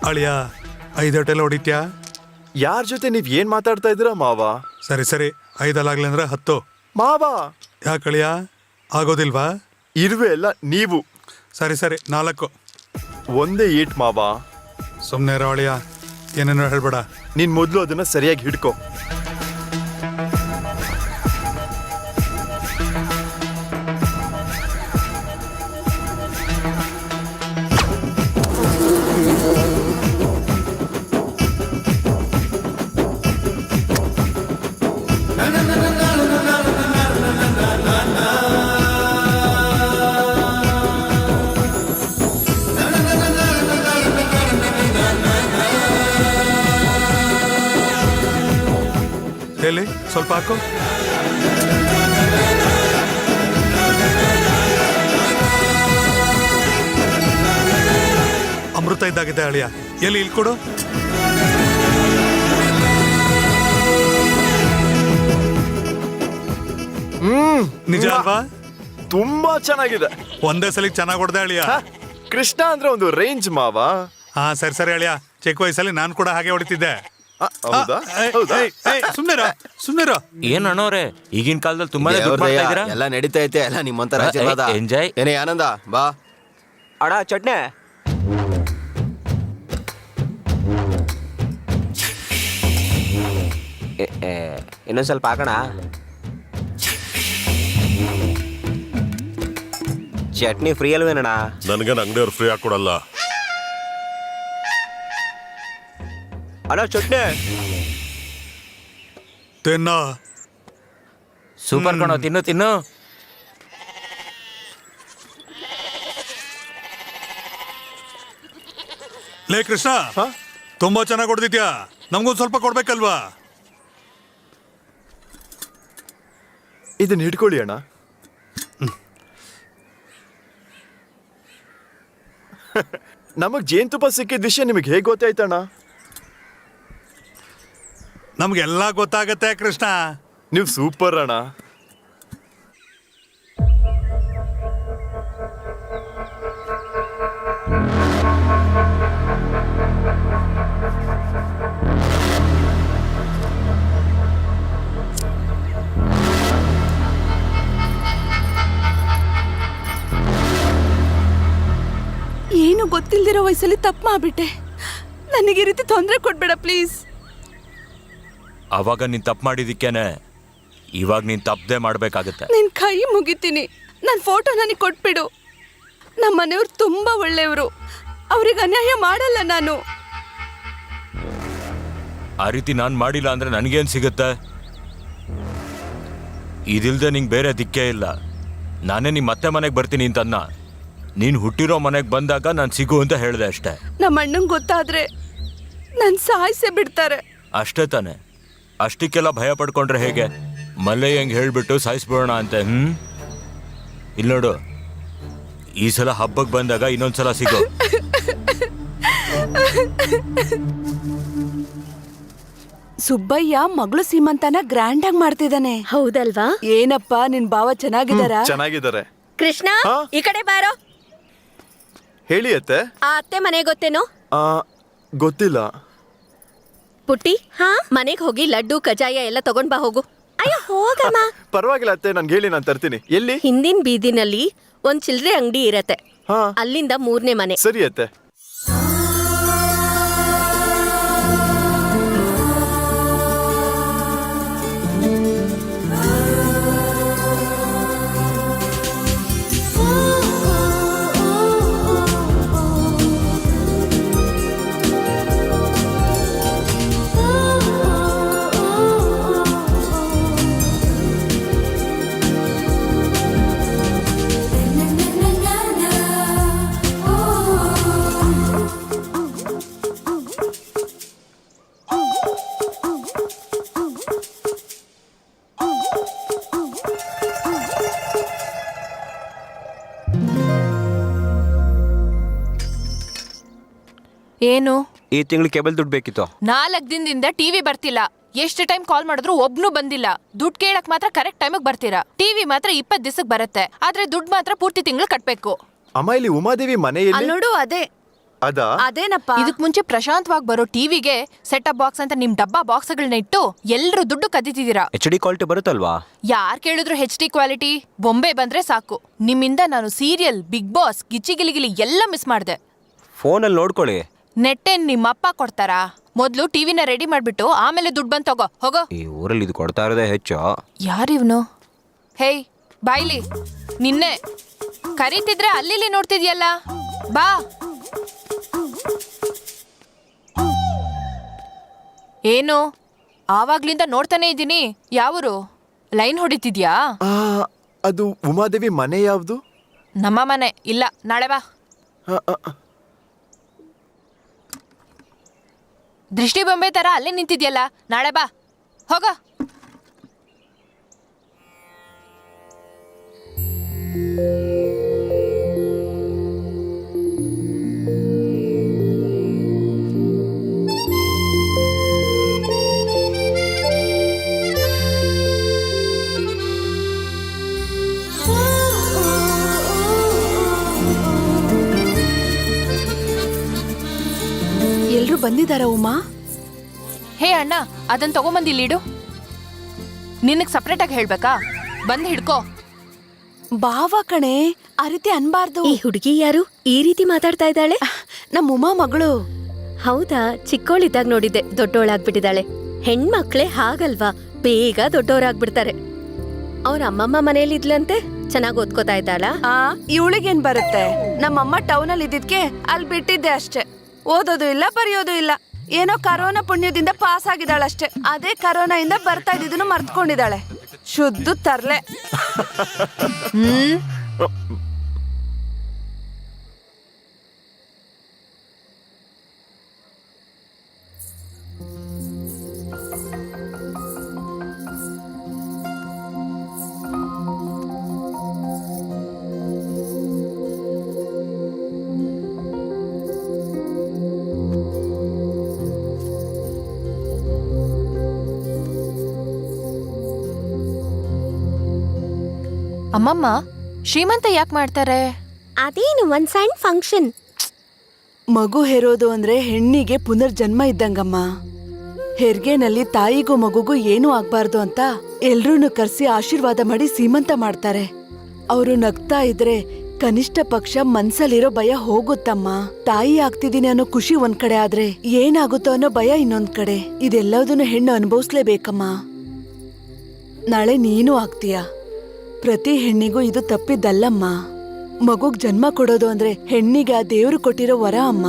ಅಳಿಯ 5 ಹೋಟೆಲ್ ಹೊಡಿತ್ಯಾ? ಯಾರ ಜೊತೆ ನೀವ್ ಏನ್ ಮಾತಾಡ್ತಾ ಇದ್ದೀರಾ ಮಾವ? ಸರಿ ಸರಿ 5 ಅಲ್ಲಾಗ್ಲಿ ಅಂದ್ರೆ 10. ಮಾವ ಯಾಕಳಿಯ ಆಗೋದಿಲ್ವಾ? ಇರುವೆ ಎಲ್ಲ ನೀವು. ಸರಿ ಸರಿ 4. ಒಂದೇ ಈಟ್ ಮಾವ. ಸುಮ್ಮನೆ ಇರೋ ಅಳಿಯ, ಏನೇನೋ ಹೇಳ್ಬೇಡ. ನೀನ್ ಮೊದ್ಲು ಅದನ್ನ ಸರಿಯಾಗಿ ಹಿಡ್ಕೊ. ಎಲ್ಲಿ ಸ್ವಲ್ಪ ಹಾಕು. ಅಮೃತ ಇದ್ದಾಗಿದೆ ಅಳಿಯ, ಎಲ್ಲಿ ಇಲ್ಲಿ ಕೊಡು. ನಿಜ ಅಲ್ವಾ? ತುಂಬಾ ಚೆನ್ನಾಗಿದೆ. ಒಂದೇ ಸಲ ಚೆನ್ನಾಗಿ ಹೊಡೆದೆ ಅಳಿಯ. ಕೃಷ್ಣ ಅಂದ್ರೆ ಒಂದು ರೇಂಜ್ ಮಾವ. ಹಾ ಸರಿ ಸರಿ ಅಳಿಯ, ಚಿಕ್ಕ ವಯಸ್ಸಲ್ಲಿ ನಾನು ಕೂಡ ಹಾಗೆ ಹೊಡಿತಿದ್ದೆ. ಸುಮ್ನಿರ. ಏನ್ ಅಣ್ಣವ್ರೆ, ಈಗಿನ ಕಾಲದಲ್ಲಿ ತುಂಬಾನೇ ದುಡ್ಡು ಮಾಡ್ತಾ ಇದೀರಾ. ಎಲ್ಲ ನಡೀತಾ ಐತೆ, ಎಲ್ಲ ನಿಮ್ಮಂತರ ಆಶೀರ್ವಾದ. ಎಂಜಾಯ್. ಏನೇ ಆನಂದ, ಬಾ. ಅಡ ಚಟ್ನೆ. ಇನ್ನೊಂದ್ ಸ್ವಲ್ಪ ಹಾಕೋಣ. ಚಟ್ನಿ ಫ್ರೀ ಅಲ್ವೇನಣ್ಣ? ನನ್ಗೇನು ಅಂಗಡಿಯವ್ರು ಫ್ರೀ ಹಾಕೊಡಲ್ಲ. ಅಣ್ಣ ಚಟ್ನಿ ತಿನ್ನ. ಸೂಪರ್ ಕಣೋ, ತಿನ್ನು ತಿನ್ನು. ಲೇ ಕೃಷ್ಣ, ತುಂಬಾ ಚೆನ್ನಾಗಿ ಹೊಡೆದಿದ್ಯಾ, ನಮ್ಗೊಂದು ಸ್ವಲ್ಪ ಕೊಡ್ಬೇಕಲ್ವಾ? ಇದನ್ನ ಹಿಡ್ಕೊಳ್ಳಿ ಅಣ್ಣ. ನಮಗ್ ಜೇನುತುಪ್ಪ ಸಿಕ್ಕಿದ ವಿಷಯ ನಿಮಗೆ ಹೇಗೆ ಗೊತ್ತಾಯ್ತಣ್ಣ? ನಮ್ಗೆಲ್ಲ ಗೊತ್ತಾಗತ್ತೆ ಕೃಷ್ಣ. ನೀವು ಸೂಪರ್ ಅಣ್ಣ. ಏನು ಗೊತ್ತಿಲ್ದಿರೋ ವಯಸ್ಸಲ್ಲಿ ತಪ್ಪು ಮಾಡ್ಬಿಟ್ಟೆ. ನನಗೆ ಈ ರೀತಿ ತೊಂದರೆ ಕೊಡ್ಬೇಡ ಪ್ಲೀಸ್. ಅವಾಗ ನೀನ್ ತಪ್ಪು ಮಾಡಿದಿಕ್ಕೇನೆ ಇವಾಗ ನೀನ್ ತಪ್ಪದೆ ಮಾಡ್ಬೇಕಾಗತ್ತೆ. ನಿನ್ ಕೈ ಮುಗಿತೀನಿ, ನನ್ನ ಫೋಟೋ ನನಗೆ ಕೊಟ್ಬಿಡು. ನಮ್ಮ ಮನೆಯವ್ರು ತುಂಬಾ ಒಳ್ಳೆಯವರು, ಅವ್ರಿಗೆ ಅನ್ಯಾಯ ಮಾಡಲ್ಲ ನಾನು. ಆ ರೀತಿ ನಾನ್ ಮಾಡಿಲ್ಲ ಅಂದ್ರೆ ನನಗೇನ್ ಸಿಗುತ್ತೆ? ಇದಿಲ್ದೆ ನಿಂಗೆ ಬೇರೆ ದಿಕ್ಕೇ ಇಲ್ಲ. ನಾನೇ ನಿಮ್ಮ ಮತ್ತೆ ಮನೆಗೆ ಬರ್ತೀನಿ ಅಂತನ್ನ. ನೀನು ಹುಟ್ಟಿರೋ ಮನೆಗೆ ಬಂದಾಗ ನಾನು ಸಿಗು ಅಂತ ಹೇಳಿದೆ ಅಷ್ಟೇ. ನಮ್ಮ ಅಣ್ಣಂಗೆ ಗೊತ್ತಾದ್ರೆ ನನ್ನ ಸಾಯಿಸೇ ಬಿಡ್ತಾರೆ. ಅಷ್ಟೇ ತಾನೆ? ಅಷ್ಟಕ್ಕೆಲ್ಲ ಭಯ ಪಡ್ಕೊಂಡ್ರೆ ಹೇಗೆ? ಮಲ್ಲೆ ಹೆಂಗೆ ಹೇಳ್ಬಿಟ್ಟು ಸಾಯಿಸ್ಬಿಡೋಣ ಅಂತ. ಇಲ್ಲಿ ನೋಡು, ಈ ಸಲ ಹಬ್ಬಕ್ಕೆ ಬಂದಾಗ ಇನ್ನೊಂದ್ಸಲ ಸಿಗೋ. ಸುಬ್ಬಯ್ಯ ಮಗಳು ಸೀಮಂತನ ಗ್ರ್ಯಾಂಡ್ ಆಗಿ ಮಾಡ್ತಿದ್ದಾನೆ. ಹೌದಲ್ವಾ? ಏನಪ್ಪ ನಿನ್ ಭಾವ ಚೆನ್ನಾಗಿದಾರ? ಚೆನ್ನಾಗಿದ್ದಾರೆ. ಕೃಷ್ಣ, ಈ ಕಡೆ ಬಾರೋ. ಹೇಳಿ ಅತ್ತೆ. ಆ ಅತ್ತೆ ಮನೆ ಗೊತ್ತೇನೋ? ಗೊತ್ತಿಲ್ಲ. ಪುಟ್ಟಿ, ಮನೆಗೆ ಹೋಗಿ ಲಡ್ಡು ಕಜಾಯ ಎಲ್ಲ ತಗೊಂಡ್ ಬಾ ಹೋಗು. ಅಯ್ಯೋ ಹೋಗಮ್ಮ. ಪರವಾಗಿಲ್ಲ ಅತ್ತೆ, ನನ್ಗೆ ಹೇಳಿ, ನಾನು ತರ್ತೀನಿ. ಎಲ್ಲಿ? ಹಿಂದಿನ ಬೀದಿನಲ್ಲಿ ಒಂದ್ ಚಿಲ್ಲರೆ ಅಂಗಡಿ ಇರತ್ತೆ, ಅಲ್ಲಿಂದ 3ನೇ ಮನೆ. ಸರಿ ಅತ್ತೆ. ಏನು? ಈ ತಿಂಗಳು ಕೇಬಲ್ ದುಡ್ಡು ಬೇಕಿತ್ತು. 4 ದಿನದಿಂದ ಟಿವಿ ಬರ್ತಿಲ್ಲ. ಎಷ್ಟು ಟೈಮ್ ಕಾಲ್ ಮಾಡಿದ್ರು ಒಬ್ನು ಬಂದಿಲ್ಲ. ದುಡ್ಡು ಕೇಳಕ್ ಮಾತ್ರ ಕರೆಕ್ಟ್ ಟೈಮಿಗೆ ಬರ್ತೀರಾ. ಟಿವಿ ಮಾತ್ರ 20 ದಿವಸಕ್ಕೆ ಬರುತ್ತೆ, ಆದ್ರೆ ದುಡ್ಡು ಮಾತ್ರ ಪೂರ್ತಿ ತಿಂಗಳು ಕಟ್ಬೇಕು. ಅಮ್ಮ, ಇಲ್ಲಿ ಉಮಾದೇವಿ ಮನೆಯಲ್ಲಿ ನೋಡು, ಅದೇ ಅದಾ? ಅದೇನಪ್ಪ ಇದಕ್ ಮುಂಚೆ ಪ್ರಶಾಂತವಾಗಿ ಬರೋ ಟಿವಿಗೆ ಸೆಟ್ ಅಪ್ ಬಾಕ್ಸ್ ಅಂತ ನಿಮ್ ಡಬ್ಬಾ ಬಾಕ್ಸ್ಗಳನ್ನ ಇಟ್ಟು ಎಲ್ರು ದುಡ್ಡು ಕದ್ದಿದ್ದೀರಾ. HD quality ಬರುತ್ತಲ್ವಾ? ಯಾರ್ ಕೇಳಿದ್ರು HD ಕ್ವಾಲಿಟಿ ಬೊಂಬೆ ಬಂದ್ರೆ ಸಾಕು. ನಿಮ್ಮಿಂದ ನಾನು ಸೀರಿಯಲ್, ಬಿಗ್ ಬಾಸ್, ಗಿಚ್ಚಿ ಗಿಲಿಗಿಲಿ ಎಲ್ಲ ಮಿಸ್ ಮಾಡ್ದೆ. ಫೋನಲ್ಲಿ ನೋಡ್ಕೊಳ್ಳಿ. ನೆಟ್ಟೇನ್ ನಿಮ್ಮಪ್ಪ ಕೊಡ್ತಾರಾ? ಮೊದ್ಲು ಟಿವಿನ ರೆಡಿ ಮಾಡ್ಬಿಟ್ಟು ಆಮೇಲೆ ದುಡ್ಡು ಬಂದ್ ತಗೋ ಹೋಗೋ. ಈ ಊರಲ್ಲಿ ಇದು ಕೊಡ್ತಾ ಇರೋದೇ ಹೆಚ್ಚು. ಯಾರಿವ್ನು? ಹೇಯ್ ಬಾಯ್ಲಿ, ನಿನ್ನೆ ಕರೀತಿದ್ರೆ ಅಲ್ಲಿ ನೋಡ್ತಿದ್ಯಲ್ಲ, ಬಾ. ಏನು ಆವಾಗ್ಲಿಂದ ನೋಡ್ತಾನೆ ಇದ್ದೀನಿ. ಯಾವೂರು? ಲೈನ್ ಹೊಡಿತಿದ್ಯಾ? ಅದು ಉಮಾದೇವಿ ಮನೆ ಯಾವ್ದು? ನಮ್ಮ ಮನೆ ಇಲ್ಲ, ನಾಳೆ ಬಾ. ದೃಷ್ಟಿ ಬೊಂಬೆ ತರ ಅಲ್ಲೇ ನಿಂತಿದ್ಯಲ್ಲ, ನಾಳೆ ಬಾ ಹೋಗ. ಎಲ್ರು ಬಂದಿದಾರ ಉಮಾ? ಹೇ ಅಣ್ಣ, ಅದನ್ನ ತಗೊಂಬಂದು ಇಲ್ಲಿಡು. ನಿನಗ್ ಸಪ್ರೇಟ್ ಆಗಿ ಹೇಳ್ಬೇಕಾ? ಬಂದ್ ಹಿಡ್ಕೋ. ಬಾವ ಕಣೆ, ಆ ರೀತಿ ಅನ್ಬಾರ್ದು. ಈ ಹುಡುಗಿ ಯಾರು ಈ ರೀತಿ ಮಾತಾಡ್ತಾ ಇದ್ದಾಳೆ? ನಮ್ಮ ಉಮಾ ಮಗಳು. ಹೌದಾ? ಚಿಕ್ಕವಳಿದ್ದಾಗ ನೋಡಿದ್ದೆ, ದೊಡ್ಡವಳಾಗ್ಬಿಟ್ಟಿದ್ದಾಳೆ. ಹೆಣ್ಮಕ್ಳೇ ಹಾಗಲ್ವಾ, ಬೇಗ ದೊಡ್ಡವರಾಗ್ಬಿಡ್ತಾರೆ. ಅವ್ರ ಅಮ್ಮಮ್ಮ ಮನೇಲಿ ಇದ್ಲಂತೆ, ಚೆನ್ನಾಗಿ ಓದ್ಕೋತಾ ಇದ್ದಾಳ? ಇವಳಿಗೇನ್ ಬರುತ್ತೆ? ನಮ್ಮಮ್ಮ ಟೌನ್ ಅಲ್ಲಿ ಇದ್ದಿದ್ಕೆ ಅಲ್ಲಿ ಬಿಟ್ಟಿದ್ದೆ ಅಷ್ಟೇ. ಓದೋದು ಇಲ್ಲ, ಬರೆಯೋದು ಇಲ್ಲ. ಏನೋ ಕರೋನಾ ಪುಣ್ಯದಿಂದ ಪಾಸ್ ಆಗಿದ್ದಾಳಷ್ಟೇ. ಅದೇ ಕರೋನಾ ಇಂದ ಬರ್ತಾ ಇದ್ದಿದ್ದನ್ನು ಮರ್ತ್ಕೊಂಡಿದ್ದಾಳೆ. ಶುದ್ಧ ತರ್ಲೆ. ಅಮ್ಮಮ್ಮ ಶ್ರೀಮಂತ ಯಾಕೆ ಮಾಡ್ತಾರೆ? ಅದೇನು ಒಂದ್ ಸಣ್ಣ ಫಂಕ್ಷನ್. ಮಗು ಹೆರೋದು ಅಂದ್ರೆ ಹೆಣ್ಣಿಗೆ ಪುನರ್ಜನ್ಮ ಇದ್ದಂಗಮ್ಮ. ಹೆರ್ಗೆನಲ್ಲಿ ತಾಯಿಗೂ ಮಗುಗೂ ಏನೂ ಆಗ್ಬಾರ್ದು ಅಂತ ಎಲ್ರೂನು ಕರ್ಸಿ ಆಶೀರ್ವಾದ ಮಾಡಿ ಸೀಮಂತ ಮಾಡ್ತಾರೆ. ಅವರು ನಗ್ತಾ ಇದ್ರೆ ಕನಿಷ್ಠ ಪಕ್ಷ ಮನ್ಸಲ್ಲಿರೋ ಭಯ ಹೋಗುತ್ತಮ್ಮ. ತಾಯಿ ಆಗ್ತಿದೀನಿ ಅನ್ನೋ ಖುಷಿ ಒಂದ್ ಕಡೆ ಆದ್ರೆ ಏನಾಗುತ್ತೋ ಅನ್ನೋ ಭಯ ಇನ್ನೊಂದ್ ಕಡೆ. ಇದೆಲ್ಲದನ್ನು ಹೆಣ್ಣು ಅನುಭವಿಸ್ಲೇಬೇಕಮ್ಮ. ನಾಳೆ ನೀನು ಆಗ್ತೀಯ. ಪ್ರತಿ ಹೆಣ್ಣಿಗೂ ಇದು ತಪ್ಪಿದ್ದಲ್ಲಮ್ಮ. ಮಗುಗ್ ಜನ್ಮ ಕೊಡೋದು ಅಂದ್ರೆ ಹೆಣ್ಣಿಗೆ ಆ ದೇವ್ರು ಕೊಟ್ಟಿರೋ ವರ ಅಮ್ಮ.